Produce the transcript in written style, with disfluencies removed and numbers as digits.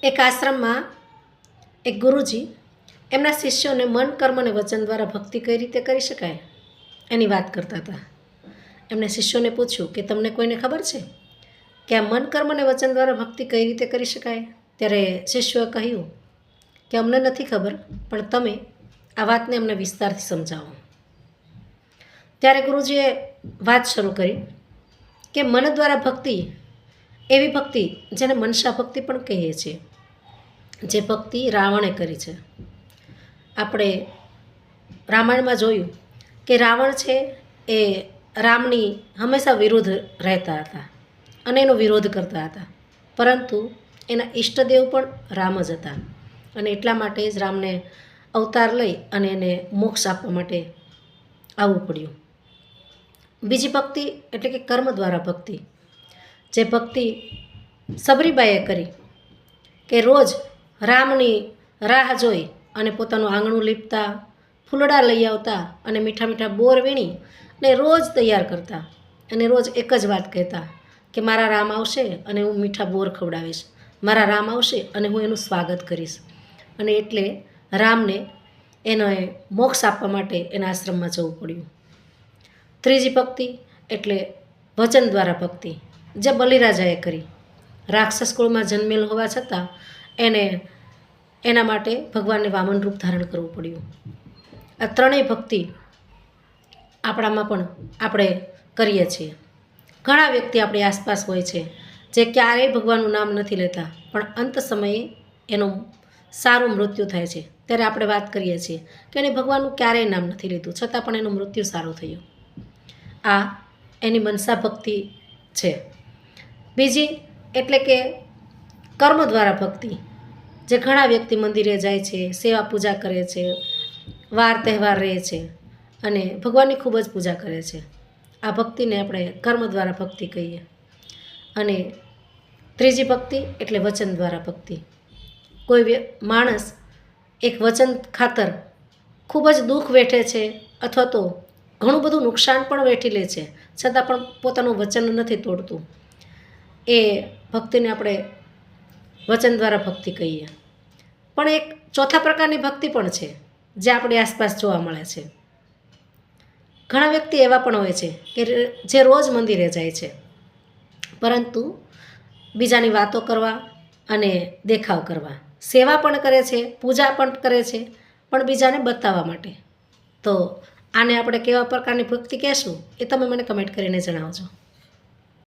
એક આશ્રમમાં એક ગુરુજી એમના શિષ્યોને મન કર્મ અને વચન દ્વારા ભક્તિ કઈ રીતે કરી શકાય એની વાત કરતા હતા. એમણે શિષ્યોને પૂછ્યું કે તમને કોઈને ખબર છે કે આ મન કર્મ અને વચન દ્વારા ભક્તિ કઈ રીતે કરી શકાય? ત્યારે શિષ્યોએ કહ્યું કે અમને નથી ખબર, પણ તમે આ વાતને અમને વિસ્તારથી સમજાવો. ત્યારે ગુરુજીએ વાત શરૂ કરી કે મન દ્વારા ભક્તિ એવી ભક્તિ જેને મનસા ભક્તિ પણ કહીએ છીએ, જે ભક્તિ રાવણે કરી છે. આપણે રામાયણમાં જોયું કે રાવણ છે એ રામની હંમેશા વિરુદ્ધ રહેતા હતા અને એનો વિરોધ કરતા હતા, પરંતુ એના ઈષ્ટદેવ પણ રામ જ હતા અને એટલા માટે જ રામને અવતાર લઈ અને એને મોક્ષ આપવા માટે આવવું પડ્યું. બીજી ભક્તિ એટલે કે કર્મ દ્વારા ભક્તિ, જે ભક્તિ સબરીબાઈએ કરી કે રોજ રામની રાહ જોઈ અને પોતાનું આંગણું લીપતા, ફૂલડા લઈ આવતા અને મીઠા મીઠા બોર વીણી ને રોજ તૈયાર કરતા અને રોજ એક જ વાત કહેતા કે મારા રામ આવશે અને હું મીઠા બોર ખવડાવીશ, મારા રામ આવશે અને હું એનું સ્વાગત કરીશ. અને એટલે રામને એનો મોક્ષ આપવા માટે એના આશ્રમમાં જવું પડ્યું. ત્રીજી ભક્તિ એટલે વચન દ્વારા ભક્તિ, જે બલિરાજાએ કરી. રાક્ષસ કુળમાં જન્મેલ હોવા છતાં એને એના માટે ભગવાનને વામન રૂપ ધારણ કરવું પડ્યું. આ ત્રણેય ભક્તિ આપણામાં પણ આપણે કરીએ છીએ. ઘણા વ્યક્તિ આપણી આસપાસ હોય છે જે ક્યારેય ભગવાનનું નામ નથી લેતા, પણ અંત સમયે એનું સારું મૃત્યુ થાય છે. ત્યારે આપણે વાત કરીએ છીએ કે એને ભગવાનનું ક્યારેય નામ નથી લીધું, છતાં પણ એનું મૃત્યુ સારું થયું. આ એની મનસા ભક્તિ છે. બીજી એટલે કે કર્મ દ્વારા ભક્તિ, જે ઘણા વ્યક્તિ મંદિરે જાય છે, સેવા પૂજા કરે છે, વાર તહેવાર રહે છે અને ભગવાનની ખૂબ જ પૂજા કરે છે. આ ભક્તિને આપણે કર્મ દ્વારા ભક્તિ કહીએ. અને ત્રીજી ભક્તિ એટલે વચન દ્વારા ભક્તિ. કોઈ માણસ એક વચન ખાતર ખૂબ જ દુઃખ વેઠે છે અથવા તો ઘણું બધું નુકસાન પણ વેઠી લે છે, છતાં પણ પોતાનું વચન નથી તોડતું, એ ભક્તિને આપણે વચન દ્વારા ભક્તિ કહીએ. પણ એક ચોથા પ્રકારની ભક્તિ પણ છે જે આપણી આસપાસ જોવા મળે છે. ઘણા વ્યક્તિ એવા પણ હોય છે કે જે રોજ મંદિરે જાય છે, પરંતુ બીજાની વાતો કરવા અને દેખાવ કરવા, સેવા પણ કરે છે, પૂજા પણ કરે છે, પણ બીજાને બતાવવા માટે. તો આને આપણે કેવા પ્રકારની ભક્તિ કહેશું એ તમે મને કમેન્ટ કરીને જણાવજો.